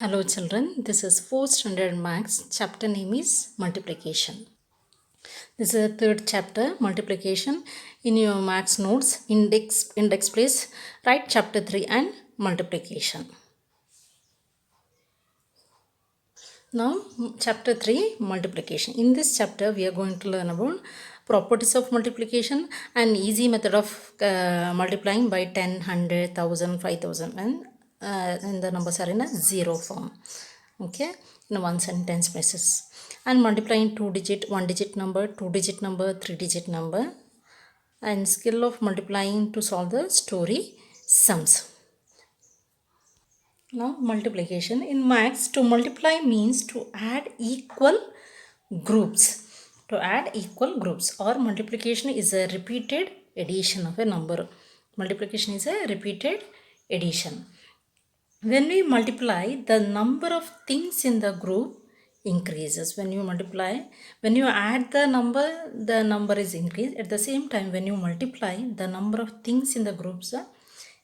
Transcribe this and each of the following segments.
Hello children, this is 4th standard maths. Chapter name is multiplication. This is the third chapter, multiplication. In your maths notes, index place, write chapter 3 and multiplication. Now chapter 3, multiplication. In this chapter we are going to learn about properties of multiplication and easy method of multiplying by 10, 100, 1000, 5000 and the numbers are in a zero form. Okay, in one sentence basis. And multiplying 2-digit, 1-digit number, 2-digit number, 3-digit number, and skill of multiplying to solve the story sums. Now multiplication. In maths, to multiply means to add equal groups. To add equal groups, or multiplication is a repeated addition of a number. Multiplication is a repeated addition. When we multiply, the number of things in the group increases. When you multiply, when you add the number is increased. At the same time, when you multiply, the number of things in the groups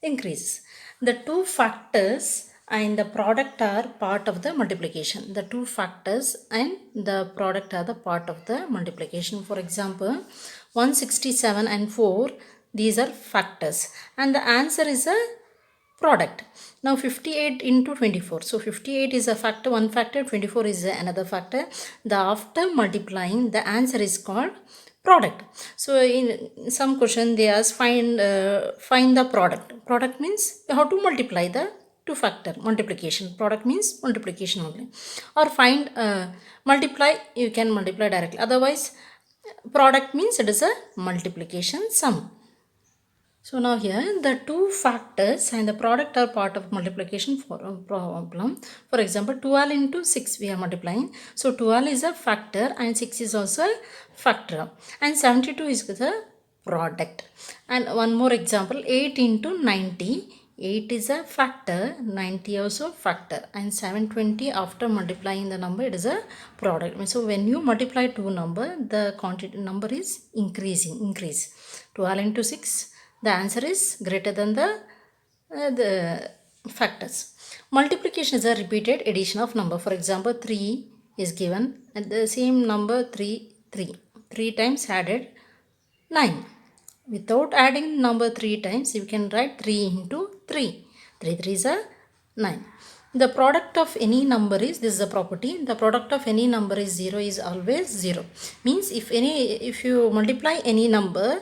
increases. The two factors and the product are part of the multiplication. The two factors and the product are the part of the multiplication. For example, 167 and 4, these are factors, and the answer is a product. Now 58 into 24. So 58 is a factor, one factor, 24 is another factor. The after multiplying, the answer is called product. So in some question they ask find the product. Product means you have to multiply the two factor multiplication. Product means multiplication only. Or find multiply, you can multiply directly. Otherwise product means it is a multiplication sum. So now here the two factors and the product are part of multiplication for a problem. For example, 12 into 6 we are multiplying. So 12 is a factor and 6 is also a factor. And 72 is the product. And one more example, 8 into 90. 8 is a factor, 90 also factor, and 720 after multiplying the number it is a product. So when you multiply two number, the quantity number is increase. 12 into 6, the answer is greater than the factors. Multiplication is a repeated addition of number. For example, 3 is given and the same number 3 times added 9. Without adding number 3 times, you can write 3 into 3. 3 3s are 9. The product of any number is, this is a property, the product of any number is 0 is always 0. Means if you multiply any number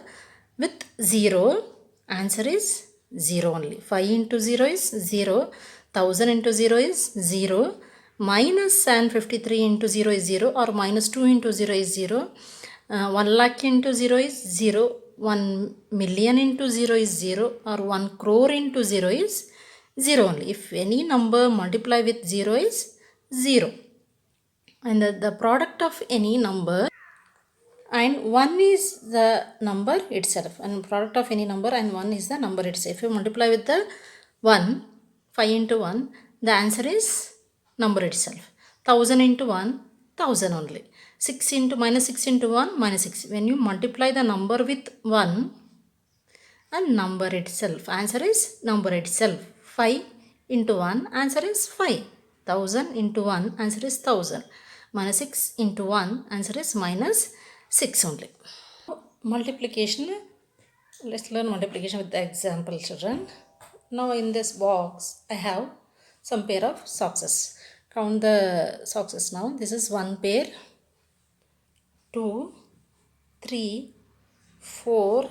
with 0, answer is 0 only. 5 into 0 is 0. 1000 into 0 is 0. Minus and 53 into 0 is 0, or minus 2 into 0 is 0. 1 lakh into 0 is 0. 1 million into 0 is 0, or 1 crore into 0 is 0 only. If any number multiply with 0 is 0. And the product of any number and 1 is the number itself, and product of any number and 1 is the number itself. If you multiply with the 1, 5 into 1, the answer is number itself. 1000 into 1, 1000 only. 6 into minus 6 into 1, minus 6. When you multiply the number with 1 and number itself, answer is number itself. 5 into 1, answer is 5. 1000 into 1, answer is 1000. Minus 6 into 1, answer is minus 6 only. Multiplication, let's learn multiplication with the example, children. Now in this box I have some pair of socks. Count the socks now. This is one pair, 2, 3, 4,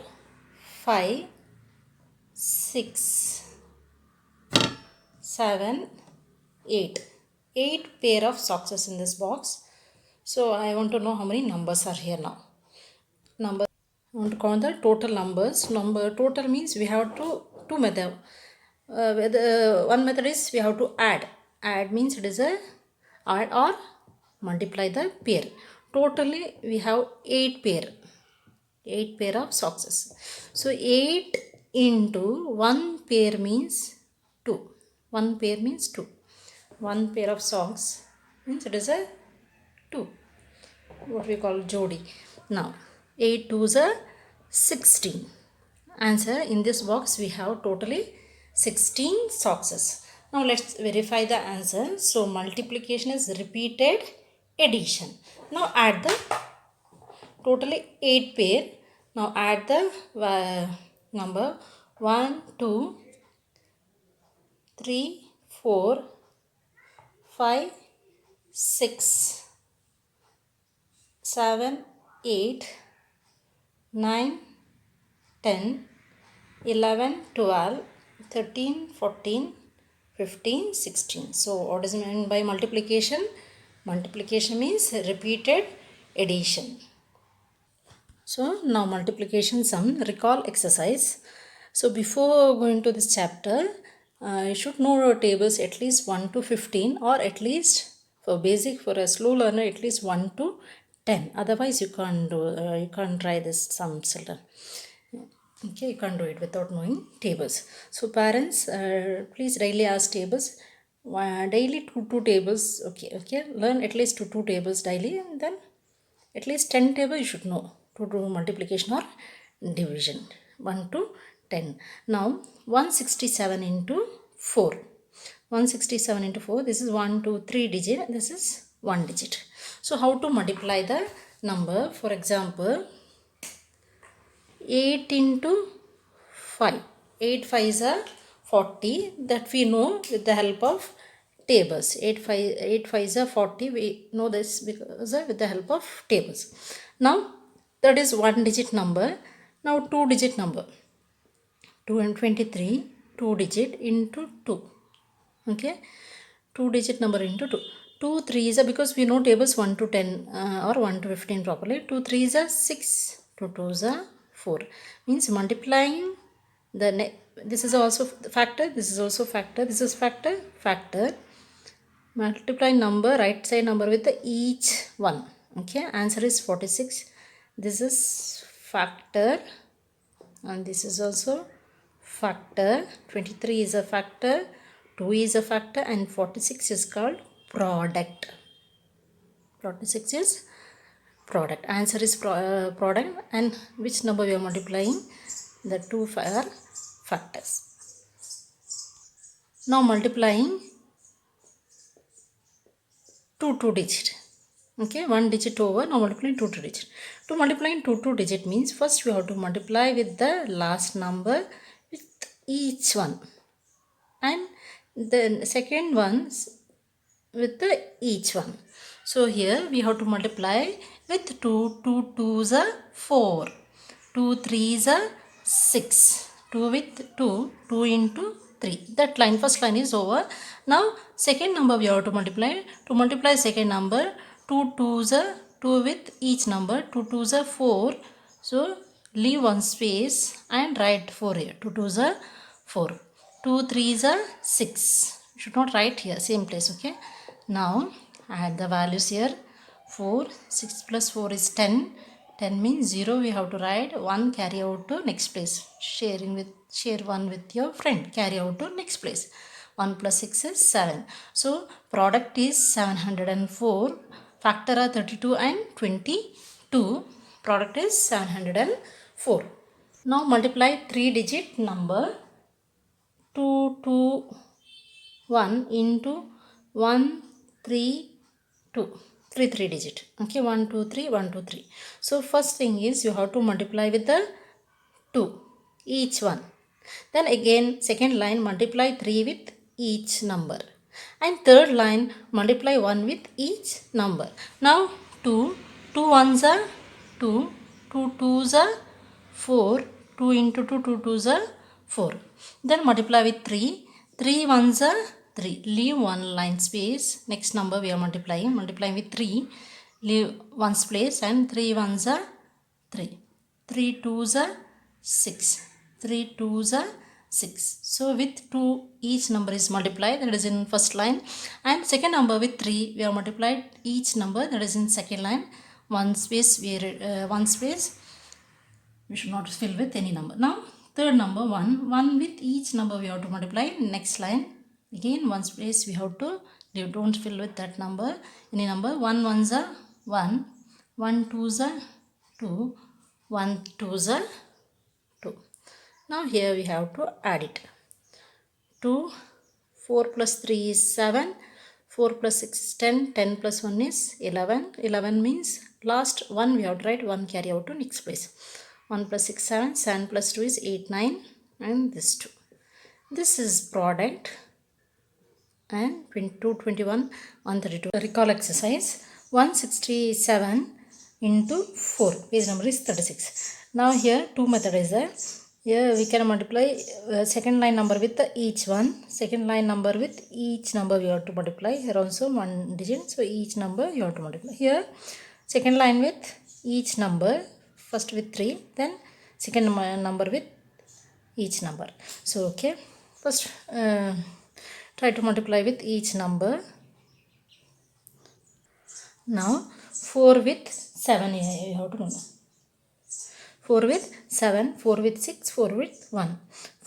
5, 6, 7, 8. 8 pair of socks in this box. So I want to know how many numbers are here now. I want to count the total numbers. Total means we have to two method. One method is we have to add. Add means it is a add or multiply the pair. Totally we have 8 pair. 8 pair of socks. So 8 into 1 pair means 2. 1 pair means 2. 1 pair of socks means it is a 2. What we call jodi. Now 8 2s are 16. Answer, in this box we have totally 16 socks. Now let's verify the answer. So multiplication is repeated addition. Now add the totally 8 pair. Now add the number 1, 2, 3, 4, 5, 6, 7, 8, 9, 10, 11, 12, 13, 14, 15, 16. So what does it mean by multiplication? Multiplication means repeated addition. So now multiplication sum recall exercise. So before going to this chapter, you should know tables at least 1 to 15, or at least for basic, for a slow learner, at least 1 to 10. Otherwise you can't do, you can't try this sum children. Okay, you can't do it without knowing tables. So parents, please daily ask tables. Daily two tables. Okay. Learn at least two tables daily, and then at least 10 tables you should know to do multiplication or division. 1 to 10. Now 167 into 4. 167 into 4. This is 1, 2, 3 digit. This is 1 digit. So how to multiply the number? For example, 8 into 5. 8 5s are 40. That we know with the help of tables. 8 5s are 40. We know this because with the help of tables. Now that is 1 digit number. Now 2 digit number. 223. 2 digit into 2. Okay. 2 digit number into 2. 2 3s are, because we know tables 1 to 10 or 1 to 15 properly. 2 3s are 6. 2 2s are 4. Means multiplying this is also factor, this is also factor, this is factor. Multiply number, right side number with the each one. Okay, answer is 46. This is factor, and this is also factor. 23 is a factor, 2 is a factor, and 46 is called product. 46 is product. Answer is product. And which number we are multiplying? The two are factors. Now multiplying two digit. Okay, 1 digit over. Now multiplying two digit. To multiplying two digit means first we have to multiply with the last number with each one, and the second ones with the each one. So here we have to multiply with 2. 2 2s are 4. 2 3s are 6. 2 with 2. 2 into 3. That line, first line is over. Now second number we have to multiply. To multiply second number, 2 2s are 2 with each number. 2 2s are 4. So leave one space and write 4 here. 2 2s are 4. 2 3s are 6. You should not write here, same place. Okay. Now add the values here. 4, 6 plus 4 is 10. 10 means 0. We have to write 1, carry out to next place. Share 1 with your friend. Carry out to next place. 1 plus 6 is 7. So product is 704. Factor are 32 and 22. Product is 704. Now multiply 3 digit number. 2 2 1 into 1 3 2. 3 digit. Okay, 1 2 3 1 2 3. So first thing is you have to multiply with the 2 each one. Then again second line multiply 3 with each number, and third line multiply 1 with each number. Now 2 ones are 2, 2 twos are 4, 2 into 2, 2 twos are 4. Then multiply with 3, 3 ones are 3. Leave one line space. Next number we are multiplying with 3. Leave one space, and 3 ones are 3. 3 twos are 6. 3 twos are 6. So with 2 each number is multiplied, that is in first line, and second number with 3 we are multiplied each number, that is in second line. One space we should not fill with any number. Now third number 1 with each number we have to multiply. Next line again one space we have to leave, don't fill with that number, any number. 1 ones are 1, 1 twos are 2, 1 twos are 2. Now here we have to add it. 2 4 plus 3 is 7, 4 plus 6 is 10, 10 plus 1 is 11, 11 means last one we have to write, 1 carry out to next place. 1 plus 6 7, 7 plus 2 is 8 9, and this 2. This is product, and 22 21 132. Recall exercise 167 into 4, page number is 36. Now here two method is there. Here we can multiply second line number with each one, second line number with each number we have to multiply. Here also one digit, so each number you have to multiply. Here second line with each number, first with 3, then second number with each number. So okay, first try to multiply with each number. Now 4 with 7 you have to know. 4 with 7, 4 with 6, 4 with 1.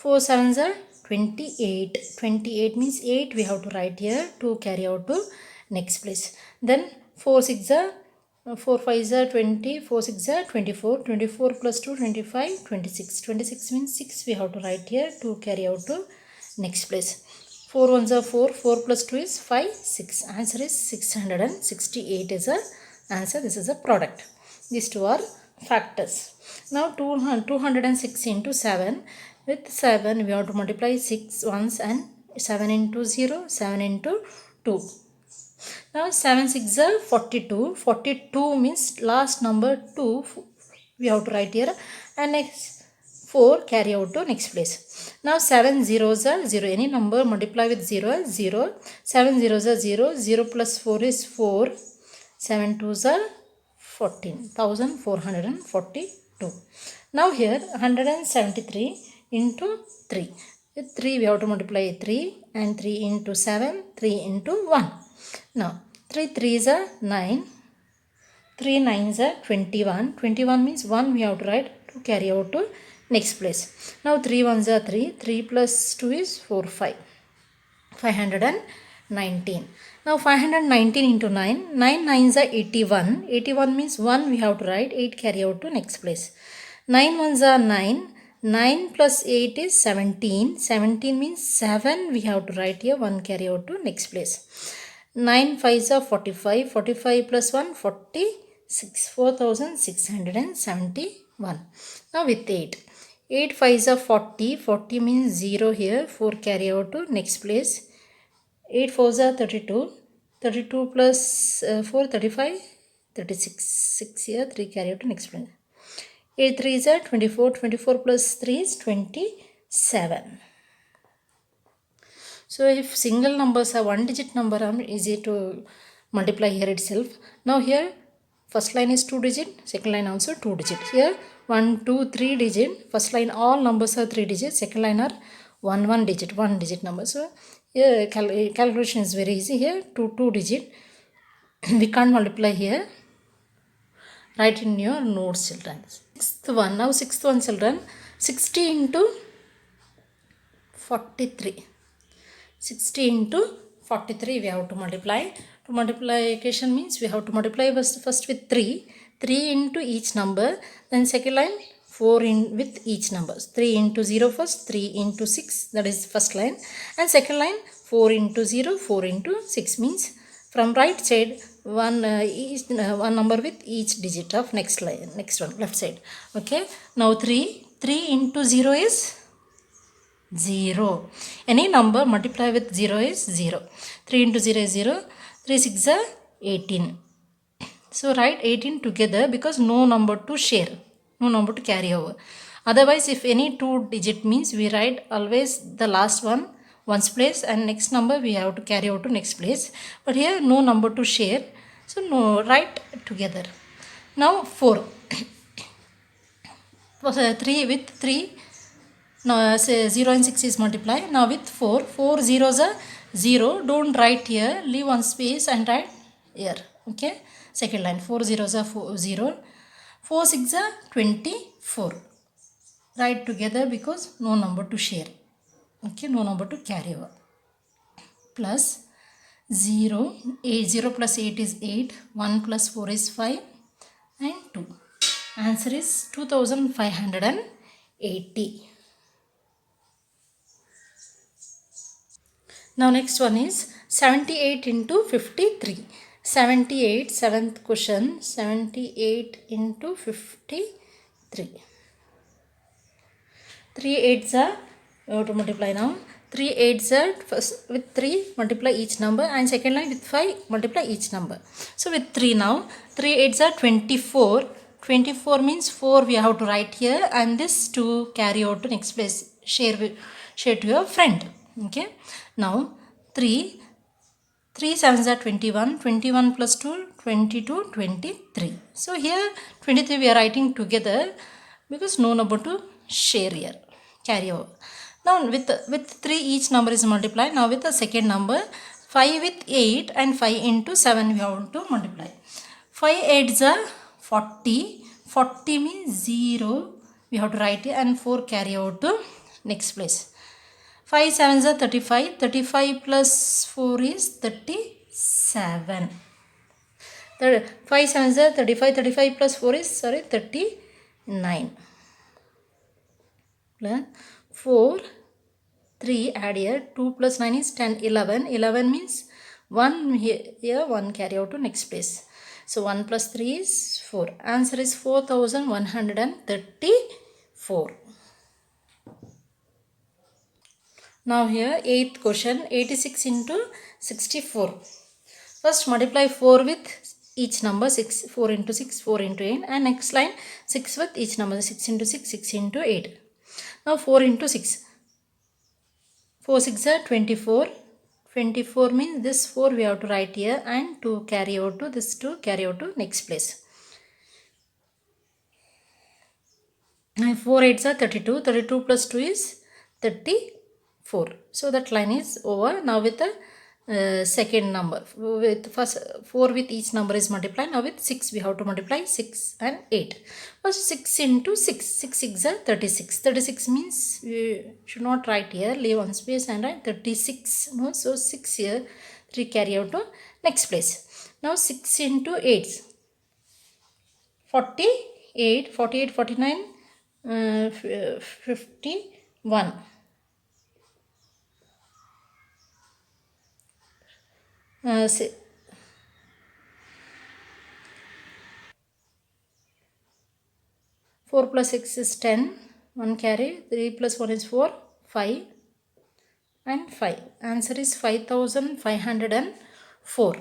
4 7s are 28. 28 means 8 we have to write here to carry out to next place. Then 4 6 are 4 5s are 20, 4 6 are 24, 24 plus 2 25, 26. 26 means 6 we have to write here to carry out to next place. 4 1s are 4, 4 plus 2 is 5, 6. Answer is 668 is a answer. This is a product. These two are factors. Now 206 into 7. With 7 we have to multiply 6 once and 7 into 0, 7 into 2. Now 7 6 are 42. 42 means last number 2 we have to write here, and next 4 carry out to next place. Now 7 zeros are 0. Any number multiply with 0 is 0. 7 zeros are 0. 0 plus 4 is 4. 7 twos are 14. 1442. Now here 173 into 3. With 3 we have to multiply 3, and 3 into 7, 3 into 1. Now 3 3s are 9. 3 9s are 21. 21 means 1 we have to write to carry out to next place. Now 3 1s are 3. 3 plus 2 is 4 5. 519. Now 519 into 9. 9 9s are 81. 81 means 1 we have to write, 8 carry out to next place. 9 1s are 9. 9 plus 8 is 17. 17 means 7 we have to write here, 1 carry out to next place. 9 5s are 45. 45 plus 1 46. 4671. Now with 8. 8 5s are 40. 40 means 0 here, 4 carry out to next place. 8 4s are 32. 32 plus 4 35. 36. 6 here, 3 carry out to next place. 8 3s are 24. 24 plus 3 is 27. So if single numbers are one digit number, easy to multiply here itself. Now here first line is 2 digit, second line also 2 digit. Here 1 2 3 digit, first line all numbers are 3 digits, second line are 1 digit, 1 digit number. So here calculation is very easy. Here 2 digit we can't multiply here. Write in your notes, children. Sixth one. Now sixth one, children. 60 into 43. 60 into 43 we have to multiply. To multiplication means we have to multiply first with 3. 3 into each number. Then second line 4 in with each number. 3 into 0 first. 3 into 6. That is first line. And second line 4 into 0. 4 into 6 means from right side one number with each digit of next line, next one, left side. Okay. Now 3 into 0 is 0. Any number multiply with 0 is 0. 3 into 0 is 0. 3 6 are 18. So write 18 together because no number to share, no number to carry over. Otherwise if any 2 digit means we write always the last one one's place and next number we have to carry out to next place. But here no number to share, so no, write together. Now 4. 3 with 3. Now say 0 and 6 is multiply. Now with 4. 4 zeros are 0. Don't write here. Leave one space and write here. Okay. Second line. 4 zeros are 0. 4 6 are 24. Write together because no number to share. Okay. No number to carry over. Plus 0. 0 plus 8 is 8. 1 plus 4 is 5. And 2. Answer is 2580. Now next one is 78 into 53. 78, seventh question, 78 into 53. 3 8s are, we have to multiply now. 3 8s are, first with 3 multiply each number, and second line with 5 multiply each number. So with 3 now, 3 8s are 24. 24 means 4 we have to write here, and this 2 carry out to next place, share to your friend. Okay, now 3 7s are 21, 21 plus 2, 22, 23. So here 23 we are writing together because no number to share here, carry over. Now with 3 each number is multiplied. Now with the second number, 5 with 8 and 5 into 7 we have to multiply. 5 8s are 40, 40 means 0 we have to write it, and 4 carry out to next place. 5 7s are 35, 35 plus 4 is 37. 5 7s are 35, 35 plus 4 is 39. Plus 4, 3 add here, 2 plus 9 is 10, 11. 11 means 1 here, 1 carry out to next place. So 1 plus 3 is 4. Answer is 4134. Now here 8th question, 86 into 64. First multiply 4 with each number, 6, 4 into 6, 4 into 8, and next line 6 with each number, 6 into 6, 6 into 8. Now 4 into 6, 4 6 are 24. 24 means this 4 we have to write here, and 2 carry out to, this 2 carry out to next place. Now 4 8s are 32. 32 plus 2 is 34. So that line is over. Now with the second number, with first 4 with each number is multiplied. Now with 6 we have to multiply 6 and 8. First 6 into 6, 6 6 are 36. 36 means we should not write here, leave one space and write 36. No, so 6 here, 3 carry out to next place. Now 6 into 8, 48, 48, 49, 51. 4 plus 6 is 10, 1 carry, 3 plus 1 is 4, 5 and 5. Answer is 5504.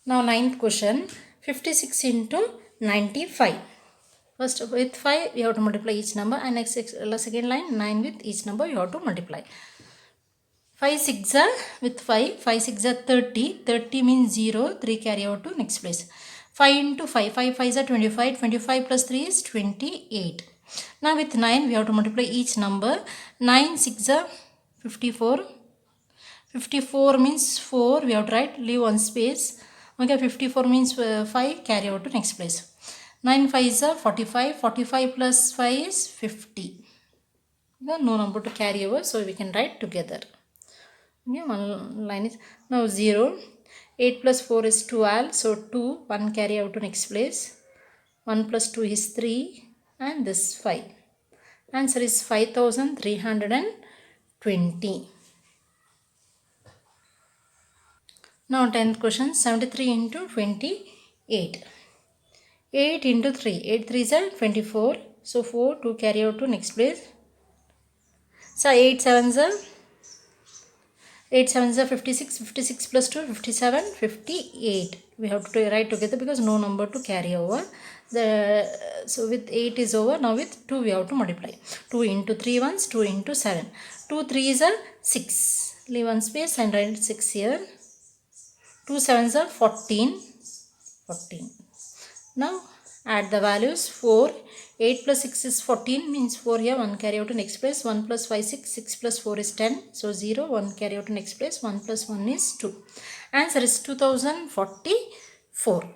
Now 9th question, 56 into 95. First with 5 we have to multiply each number, and next second line 9 with each number you have to multiply. 5 6 are with 5, 5 6 are 30, 30 means 0, 3 carry out to next place. 5 into 5, 5 5s are 25, 25 plus 3 is 28. Now with 9 we have to multiply each number, 9 6 are 54, 54 means 4 we have to write, leave one space. Okay, 54 means 5 carry out to next place. 9 5s are 45, 45 plus 5 is 50. No number to carry over, so we can write together. Okay, one line is now 0. 8 plus 4 is 12, so 2, 1 carry out to next place. 1 plus 2 is 3, and this 5. Answer is 5320. Now 10th question, 73 into 28. 8 into 3, 8 3s are 24, so 4, 2 carry out to next place. So 8 7s are 8 7s are 56, 56 plus 2, 57, 58. We have to write together because no number to carry over. So with 8 is over. Now with 2 we have to multiply. 2 into 3 ones, 2 into 7. 2 3s are 6. Leave one space and write 6 here. 2 7s are 14. 14. Now add the values. 4. 8 plus 6 is 14 means 4 here, 1 carry out to next place. 1 plus 5 6, 6 plus 4 is 10, so 0, 1 carry out to next place. 1 plus 1 is 2. Answer is 2044.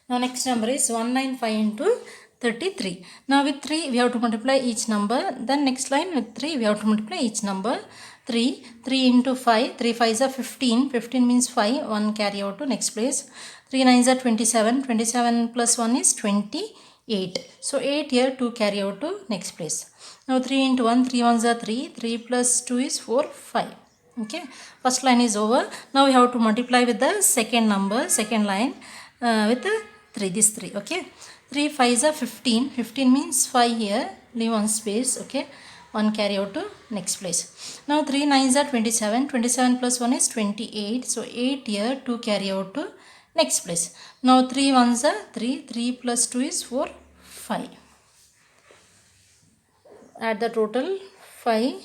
Now next number is 195 into 33. Now with 3 we have to multiply each number, then next line with 3 we have to multiply each number. 3 into 5, 3 5s are 15, 15 means 5, 1 carry out to next place. 3 9s are 27, 27 plus 1 is 29. 8. So 8 here, 2 carry out to next place. Now 3 into 1, 3 ones are 3, 3 plus 2 is 4, 5. Okay, first line is over. Now we have to multiply with the second number, second line with the 3, this 3. Okay, 3 5s are 15, 15 means 5 here, leave one space. Okay, 1 carry out to next place. Now 3 9s are 27, 27 plus 1 is 28. So 8 here, 2 carry out to next place. Now 3 ones are 3, 3 plus 2 is 4, 5. Add the total 5.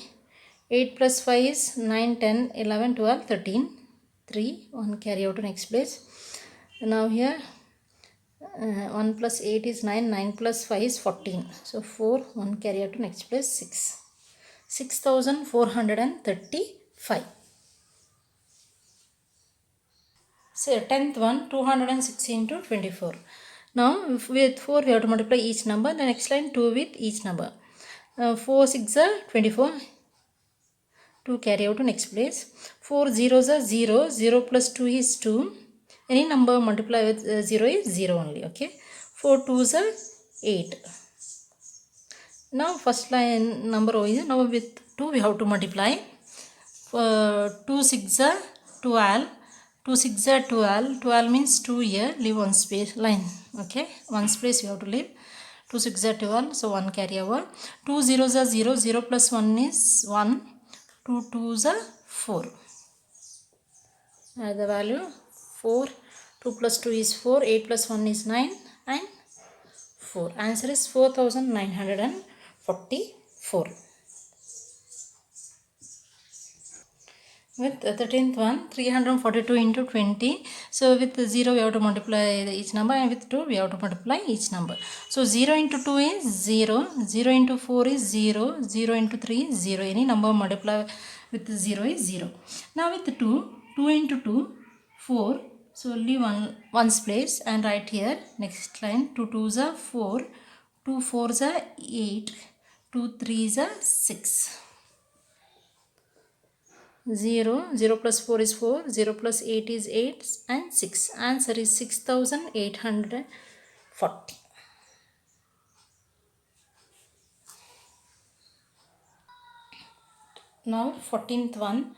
8 plus 5 is 9, 10, 11, 12, 13. 3, 1 carry out to next place. Now here 1 plus 8 is 9, 9 plus 5 is 14. So 4, 1 carry out to next place, 6. 6,435. So 10th one, 206 into 24. Now with 4 we have to multiply each number. The next line 2 with each number. 4 6 are 24. 2 carry out to next place. 4 zeros are 0. 0 plus 2 is 2. Any number multiply with 0 is 0 only. Okay. 4 2s are 8. Now first line number is, now with 2 we have to multiply. 2 6 are 12. 2 6 are 12. 12 means 2 here, leave one space line. Okay, one space you have to leave. 2 6 are 12, so 1 carry over. 2 zeros are 0. 0 plus 1 is 1. 2 2s are 4. Add the value 4. 2 plus 2 is 4. 8 plus 1 is 9 and 4. Answer is 4,944. With the 13th one, 342 into 20. So with 0 we have to multiply each number, and with 2 we have to multiply each number. So 0 into 2 is 0, 0 into 4 is 0, 0 into 3 is 0. Any number multiply with 0 is 0. Now with 2, 2 into 2, 4. So leave one's place and write here next line. 2 2s are 4, 2 4s are 8, 2 3s are 6. 0, 0 plus 4 is 4, 0 plus 8 is 8 and 6. Answer is 6,840. Now 14th one,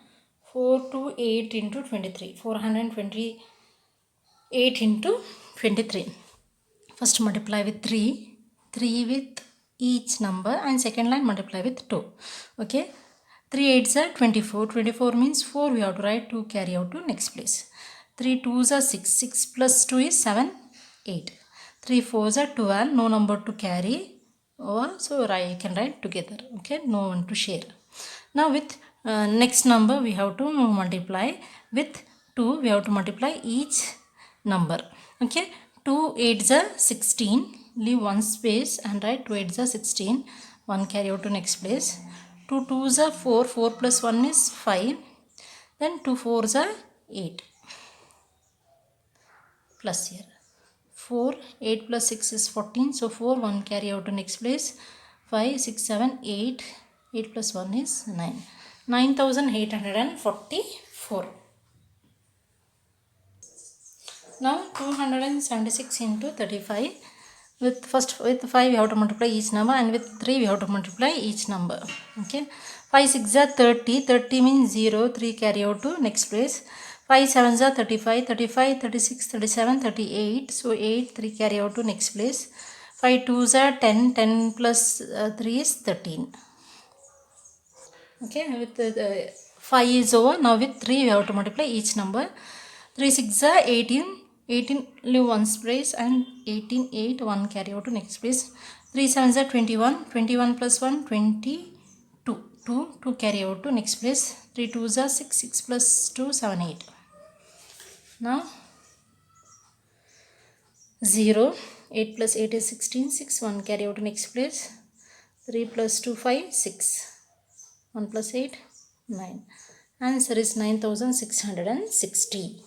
4 to 8 into 23. 428 into 23. First multiply with 3, 3 with each number, and second line multiply with 2. Okay. 3 8s are 24. 24 means 4 we have to write, 2 carry out to next place. 3 2s are 6. 6 plus 2 is 7, 8. 3 4s are 12. No number to carry over, so you can write together. Okay, no one to share. Now with next number we have to multiply. With 2 we have to multiply each number. Okay, 2 8s are 16. Leave one space and write 2 8s are 16. 1 carry out to next place. 2 2s are 4, 4 plus 1 is 5, then 2 4s are 8, plus here 4, 8 plus 6 is 14, so 4, 1 carry out to next place, 5 6 7 8, 8 plus 1 is 9, 9,844. Now 276 into 35. With 5 we have to multiply each number, and with 3 we have to multiply each number. Okay, 5 6 are 30. 30 means 0. 3 carry out to next place. 5 7s are 35. 35 36 37 38. So 8, 3 carry out to next place. 5 2s are 10. 10 plus 3 is 13. Okay, with 5 is over. Now with 3 we have to multiply each number. 3 6 are 18. 18 leave one space, and 18 8, 1 carry out to next place. 3 7s are 21. 21 plus 1 22. 2 carry out to next place. 3 2s are 6. 6 plus 2 7 8. Now 0. 8 plus 8 is 16. 6 1 carry out to next place. 3 plus 2 5 6. 1 plus 8 9. Answer is 9,660.